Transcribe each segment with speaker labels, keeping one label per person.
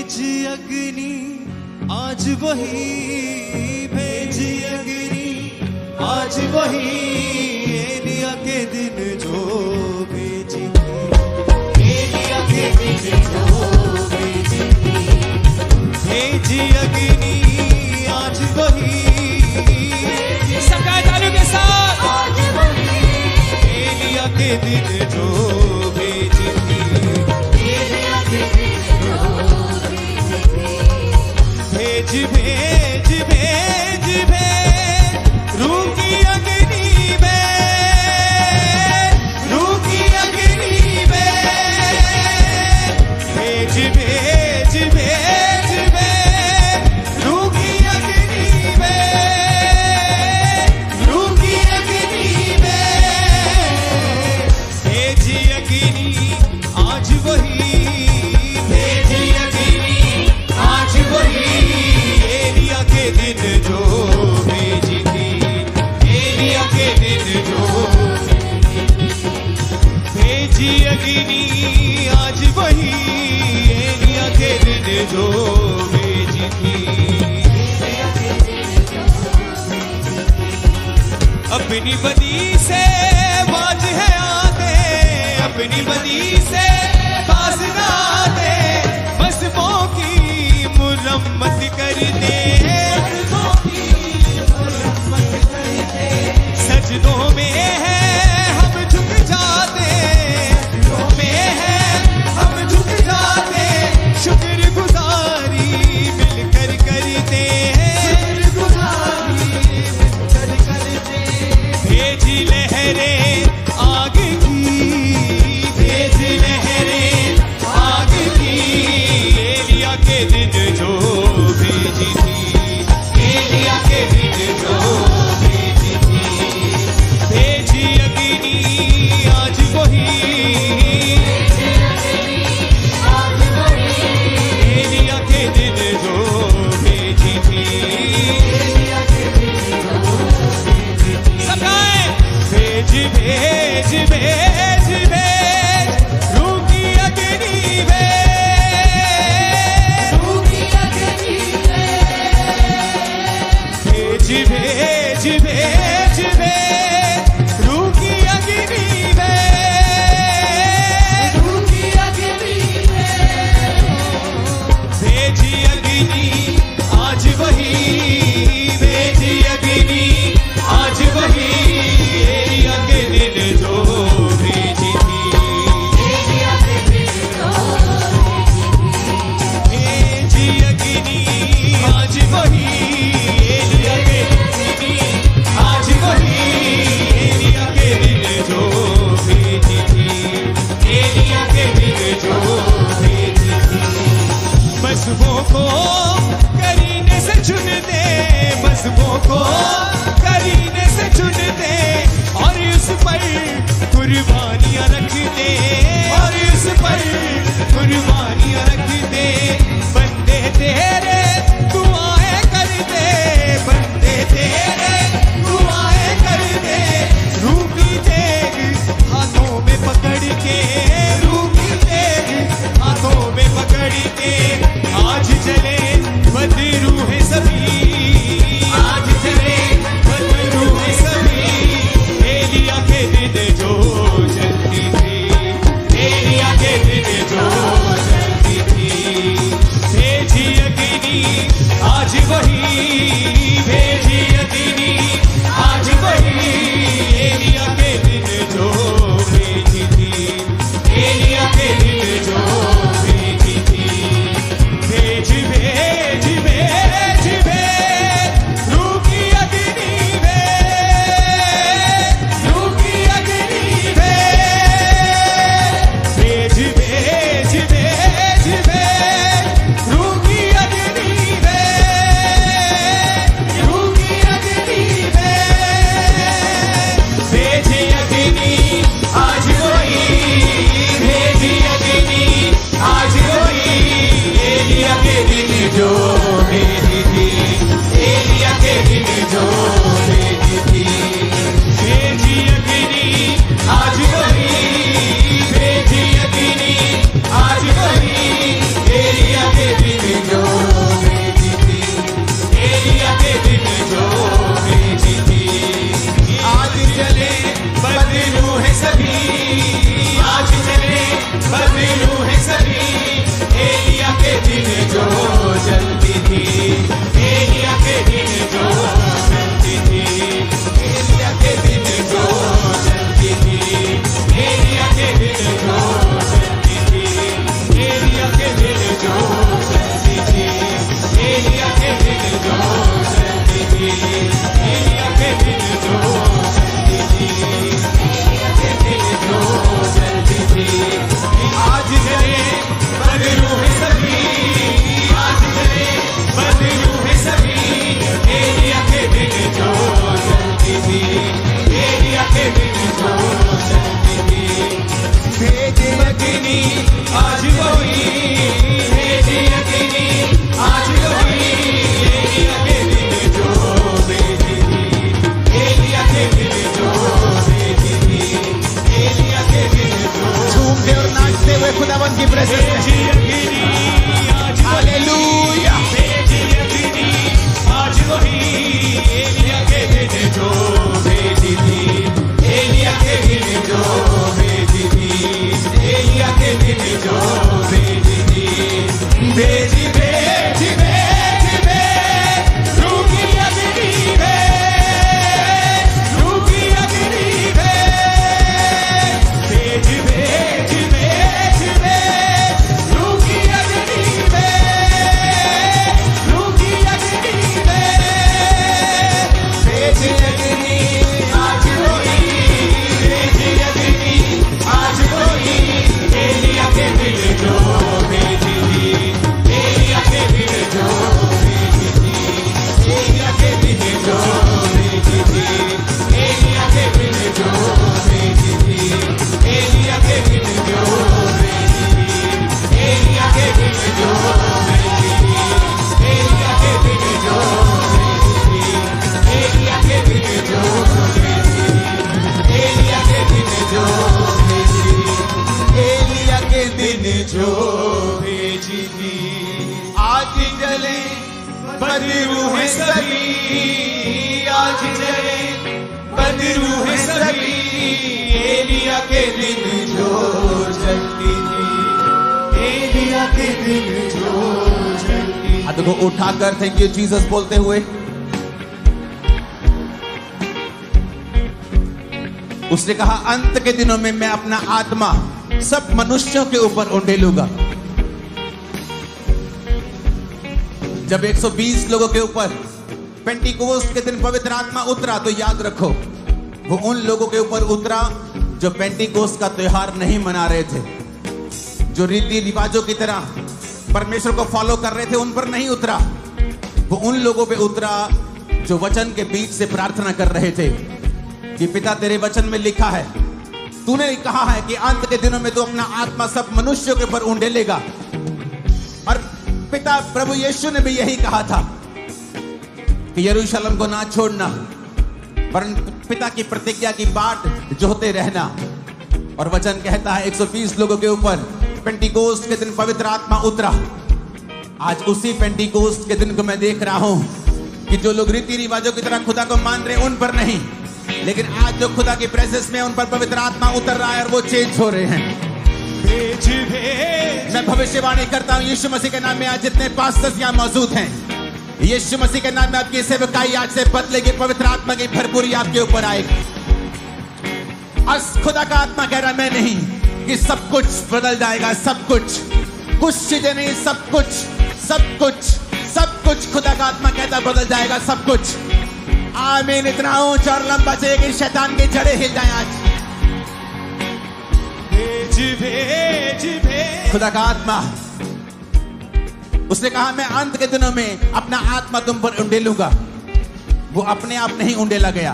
Speaker 1: भेजी अग्नि आज वही, भेजी अग्नि आज वही, एलिया के दिन जो भेजी थी, एलिया के दिन जो भेजी थी, भेजी अग्नि आज वही, सबका तालियों के साथ, आज वही, एलिया के दिन जो भेजी थी, एलिया के दिन जो भेजी थी, भेज भेज भेज भेज रूह की अग्नि में, रूह की अग्नि में, भेज भेज भेज भेज रूह की अग्नि में, रूह की अग्नि में, भेजी अग्नि आज वही, भेजी अग्नि आज वही, एलिया के दिन जो भेजी थी, एलिया के दिन जो भेजी अग्नि आज वही, एलिया के दिन जो भेजी थी, अपनी बदी से बाज है आते, अपनी बदी से बाज ना आते, मज़हबों की मुरम्मत कर दे, सजदों में है हम झुक जाते, सजदों में है हम झुक जाते, शुक्रगुजारी मिलकर करते हैं, शुक्रगुजारी मिलकर करते, भेजी लहरें आग की, भेजी लहरें आग की, एलिया के दिन जो भेजी थी, एलिया के दिन जो भेजी थी, भेजी अग्नि आज वही, एलिया के दिन जो भेजी थी, सब गाएं, भेज भेज भेज भेज रूह की अग्नि में, रूह की अग्नि में, भेज भेज भेज भेज रूह की अग्नि में, रूह की अग्नि में, भेजी अग्नि आज वही, भेजी अग्नि आज वही, एलिया के दिन जो भेजी थी, एलिया के दिन जो भेजी अग्नि आज वही, एलिया के दिन आज वही, एलिया के दिन जो भेजी थी, एलिया के दिन जो भेजी थी, मज़हबों को करीने से चुन दे, मज़हबों को करीने से चुन दे, और उस पर कुर्बानियां रख दे, और उस पर कुर्बानियां रख दे, बंदे तेरे दुआएं कर दे, बंदे तेरे दुआएं कर दे, रूह की तेग हाथों में पकड़ के, रूह की तेग हाथों में पकड़ के, आज चले बदरूह सभी, आज चले भेज भेज भेज भेज रूह की अग्नि भेज, रूह की अग्नि भेज, भेज भेज भेज भेज रूह की अग्नि भेज, रूह की अग्नि भेज, भेज अग्नि आज वही, भेज अग्नि आज वही, एलिया के दिल जो भेजी थी, एलिया के दिल जो भेजी थी, एलिया के दिल जो भेजी थी, एलिया के दिल जो भेजी थी, एलिया के दिल जो भेजी थी, एलिया के दिल जो भेजी थी, एलिया के दिल जो भेजी थी, एलिया के दिल जो भेजी थी, एलिया के दिल जो भेजी थी, एलिया के दिन जो भेजी थी। आज जले बदरू है सभी, आज जले बदरू है सभी, एलिया के दिन जो जलती थी, एलिया के दिन जो जलती। हाथ को उठाकर थैंक यू जीसस बोलते हुए उसने कहा, अंत के दिनों में मैं अपना आत्मा सब मनुष्यों के ऊपर उंडेलूंगा। जब 120 लोगों के ऊपर पेंटिकोस्ट के दिन पवित्र आत्मा उतरा, तो याद रखो वो उन लोगों के ऊपर उतरा जो पेंटिकोस्ट का त्योहार नहीं मना रहे थे, जो रीति रिवाजों की तरह परमेश्वर को फॉलो कर रहे थे, उन पर नहीं उतरा। वो उन लोगों पे उतरा जो वचन के बीच से प्रार्थना कर रहे थे कि पिता तेरे वचन में लिखा है, तूने कहा है कि अंत के दिनों में तू अपना आत्मा सब मनुष्यों के ऊपर उंडेलेगा। और पिता प्रभु यीशु ने भी यही कहा था कि यरूशलेम को ना छोड़ना, वरन पिता की प्रतिज्ञा की बाट जोहते रहना। और वचन कहता है 120 लोगों के ऊपर पेंटिकोस्ट के दिन पवित्र आत्मा उतरा। आज उसी पेंटिकोस्ट के दिन को मैं देख रहा हूं कि जो लोग रीति रिवाजों की तरह खुदा को मान रहे उन पर नहीं, लेकिन आज जो खुदा की प्रेजेंस में उन पर पवित्र आत्मा उतर रहा है और वो चेंज हो रहे हैं। भेज भेज मैं भविष्यवाणी करता हूं यीशु मसीह के नाम में आज जितने पास्टर्स यहां मौजूद हैं, यीशु मसीह के नाम में आपकी सेवकाई आज से बदलेगी, पवित्र आत्मा की भरपूरी आपके ऊपर आएगी। आज खुदा का आत्मा कह रहा मैं नहीं कि सब कुछ बदल जाएगा, सब कुछ, कुछ चीजें नहीं, सब कुछ, सब कुछ, सब कुछ खुदा का आत्मा कहता बदल जाएगा, सब कुछ। आमीन। इतना ऊंचा और लंबा चाहिए कि शैतान की जड़ें हिल जाएं आज। भेज भेज भेज खुदा का आत्मा, उसने कहा मैं अंत के दिनों में अपना आत्मा तुम पर उंडेलूंगा। वो अपने आप नहीं उंडेला गया।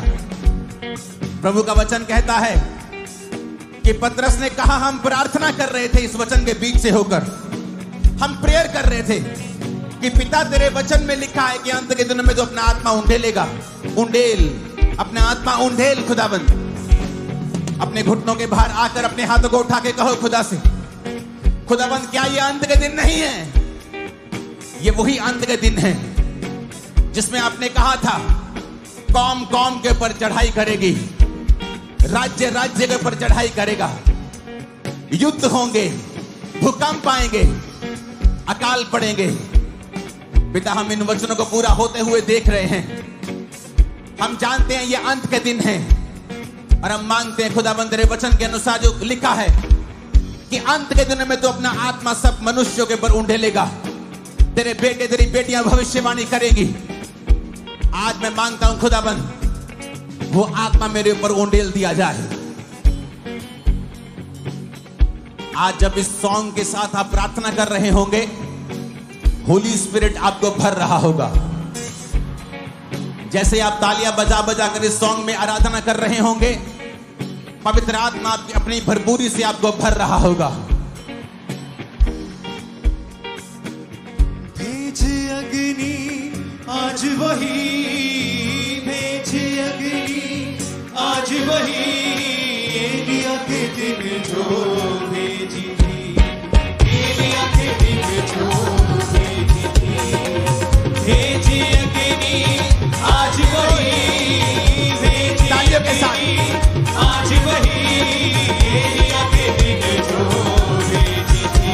Speaker 1: प्रभु का वचन कहता है कि पतरस ने कहा हम प्रार्थना कर रहे थे इस वचन के बीच से होकर, हम प्रेयर कर रहे थे कि पिता तेरे वचन में लिखा है कि अंत के दिनों में जो अपना आत्मा उंडेलेगा। उंडेल, अपना आत्मा उंडेल खुदाबंद। अपने घुटनों के बाहर आकर अपने हाथों को उठा के कहो खुदा से, खुदाबंद क्या ये अंत के दिन नहीं है? ये वही अंत के दिन है जिसमें आपने कहा था कौम कौम के ऊपर चढ़ाई करेगी, राज्य राज्य के ऊपर चढ़ाई करेगा, युद्ध होंगे, भूकंप आएंगे, अकाल पड़ेंगे। पिता हम इन वचनों को पूरा होते हुए देख रहे हैं। हम जानते हैं ये अंत के दिन है और हम मांगते हैं खुदाबंद तेरे वचन के अनुसार जो लिखा है कि अंत के दिन में तो अपना आत्मा सब मनुष्यों के ऊपर उंडेलेगा। तेरे बेटे तेरी बेटियां भविष्यवाणी करेगी। आज मैं मांगता हूं खुदाबंद वो आत्मा मेरे ऊपर उंडेल दिया जाए। आज जब इस सॉन्ग के साथ आप प्रार्थना कर रहे होंगे, होली स्पिरिट आपको भर रहा होगा। जैसे आप तालियां बजा बजा कर इस सॉन्ग में आराधना कर रहे होंगे, पवित्र आत्मा आपकी अपनी भरपूरी से आपको भर रहा होगा। भेज अग्नि आज वही, भेज अग्नि आज वही, एलिया के दिन जो भेजी थी, एलिया के दिन जो भेजी थी, भेज अग्नि आज वही, भेज तालियों के साथ आज वही, एलिया के दिन जो भेजी थी,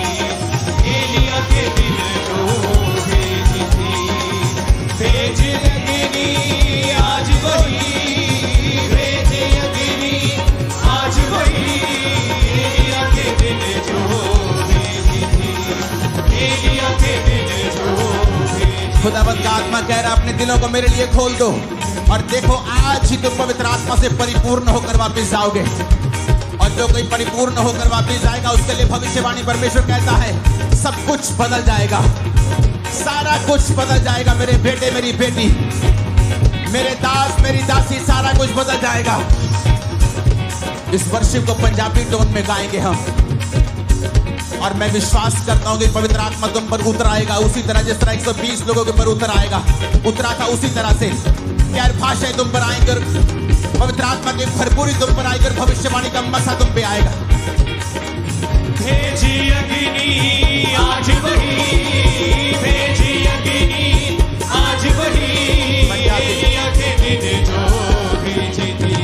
Speaker 1: एलिया के दिन
Speaker 2: खुदावंद का आत्मा कह रहा है अपने दिलों को मेरे लिए खोल दो और देखो आज ही तुम पवित्र आत्मा से परिपूर्ण होकर वापस जाओगे। और जो कोई परिपूर्ण होकर वापस जाएगा उसके लिए भविष्यवाणी परमेश्वर कहता है सब कुछ बदल जाएगा, सारा कुछ बदल जाएगा। मेरे बेटे मेरी बेटी, मेरे दास मेरी दासी, सारा कुछ बदल जाएगा। इस वर्षिप को पंजाबी टोन में गाएंगे हम और मैं विश्वास करता हूं कि पवित्र आत्मा तुम पर उतर आएगा उसी तरह जिस तरह 120 लोगों के ऊपर उतर आएगा, उतरा था उसी तरह से। गैर भाषाएं तुम पर आएंगे, पवित्र आत्मा की भरपूरी तुम पर आएगी, भविष्यवाणी का मसा तुम पे आएगा।
Speaker 1: भेजी अग्नि आज वही, भेजी अग्नि आज वही, एलिया के दिन जो भेजी थी,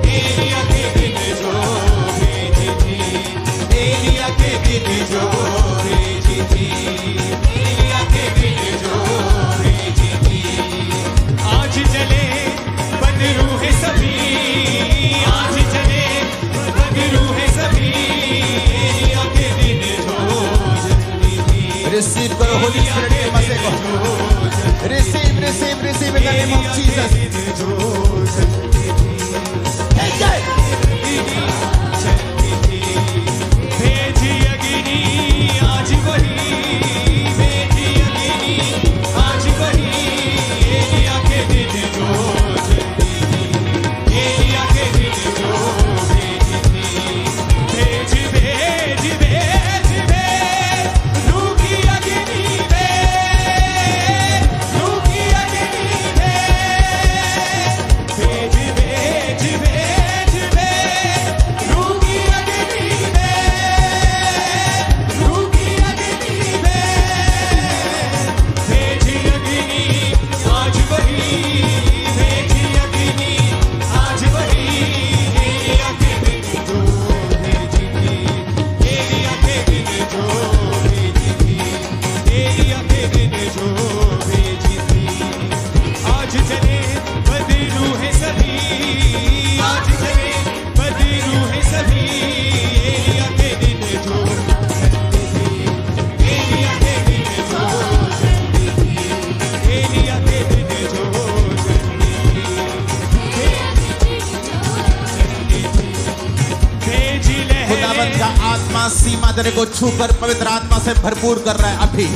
Speaker 1: एलिया के दिन जो भेजी थी, एलिया के दिन जो भेजी थी, एलिया के दिन जो भेजी थी। आज चले बदरू है सभी, आज चले बदरू है सभी, एलिया के दिन जो जल्दी थी।
Speaker 2: रिसीव करो होली स्पिरिट के मजे को, receive receive receive in the name of Jesus.
Speaker 1: भेजी अग्नि आज वही, भेजी अग्नि आज वही, एलिया के दिन जो जल्दी थी, एलिया के दिन जो भेजी थी। भेज भेज भेज भेज रूह की अग्नि भेज, रूह की अग्नि भेज, भेज भेज भेज भेज रूह की अग्नि भेज, रूह की अग्नि भेज। भेजी अग्नि आज वही, भेजी अग्नि आज वही, एलिया के दिन जो भेजी थी, एलिया के दिन जो भेजी थी, एलिया के दिन जो भेजी थी। आज चले बदरू है सभी, आज चले बदरू है सभी, एलिया के दिन जो जल्दी थी, एलिया के दिन जो जल्दी थी, एलिया के दिन जो जल्दी थी, भेजी
Speaker 2: खुदावंद का
Speaker 1: लहरें।
Speaker 2: आत्मा सीमा तेरे को छूकर पवित्र आत्मा से भरपूर कर रहा है। अभी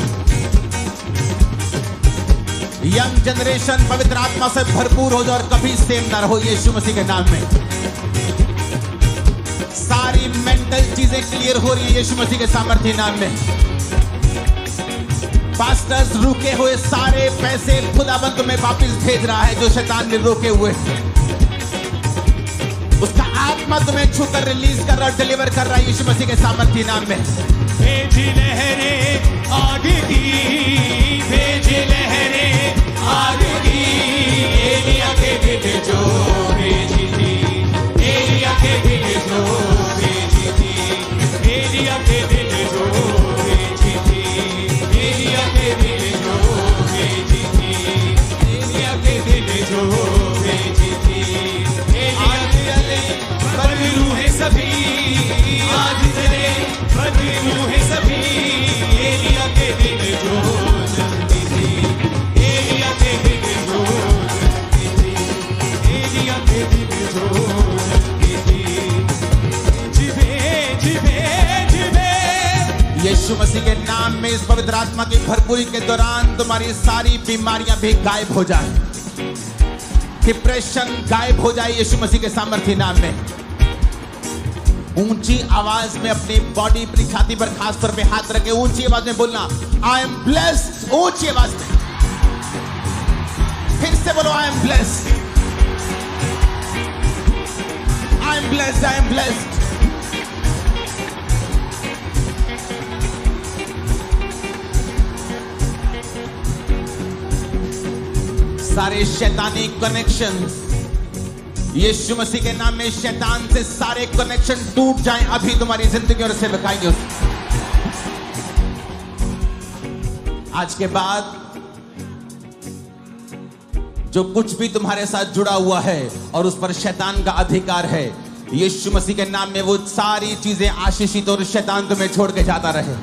Speaker 2: यंग जनरेशन पवित्र आत्मा से भरपूर हो जाए और कभी सेम ना रहो यीशु मसीह के नाम में। सारी मेंटल चीजें क्लियर हो रही है यीशु मसीह के सामर्थ्य नाम में। पास्टर्स रुके हुए सारे पैसे खुदावंद तुम्हें वापस भेज रहा है जो शैतान ने रोके हुए। उसका आत्मा तुम्हें छूकर रिलीज कर रहा है, डिलीवर कर रहा है यीशु मसीह के सामर्थ्य नाम में।
Speaker 1: भेजी लहरें आग की, भेजी लहरें आग की, एलिया के दिन जो भेजी थी, एलिया के दिन जो भेजी थी, एलिया के दिन जो भेजी थी, एलिया के दिन जो भेजी थी, एलिया के दिन जो भेजी थी। एलिया के दिन बदरू है सभी, आज चले बदरू है सभी, एलिया के दिन जो जल्दी थी, एलिया के दिन जो जल्दी थी, एलिया के दिन जो जल्दी थी। जिबे जिबे जिबे
Speaker 2: यीशु मसीह के नाम में इस पवित्र आत्मा की भरपूरी के दौरान तुम्हारी सारी बीमारियां भी गायब हो जाए, डिप्रेशन गायब हो जाए यीशु मसीह के सामर्थ्य नाम में। ऊंची आवाज में अपनी बॉडी अपनी छाती पर खास तौर पे हाथ रखे ऊंची आवाज में बोलना आई एम ब्लेस्ड। ऊंची आवाज में फिर से बोलो I am blessed, I am blessed, I am blessed. सारे शैतानी कनेक्शंस यीशु मसीह के नाम में शैतान से सारे कनेक्शन टूट जाएं अभी तुम्हारी जिंदगी और सेवकाई में। आज के बाद जो कुछ भी तुम्हारे साथ जुड़ा हुआ है और उस पर शैतान का अधिकार है, यीशु मसीह के नाम में वो सारी चीजें आशीषित और शैतान तुम्हें छोड़ के जाता रहे।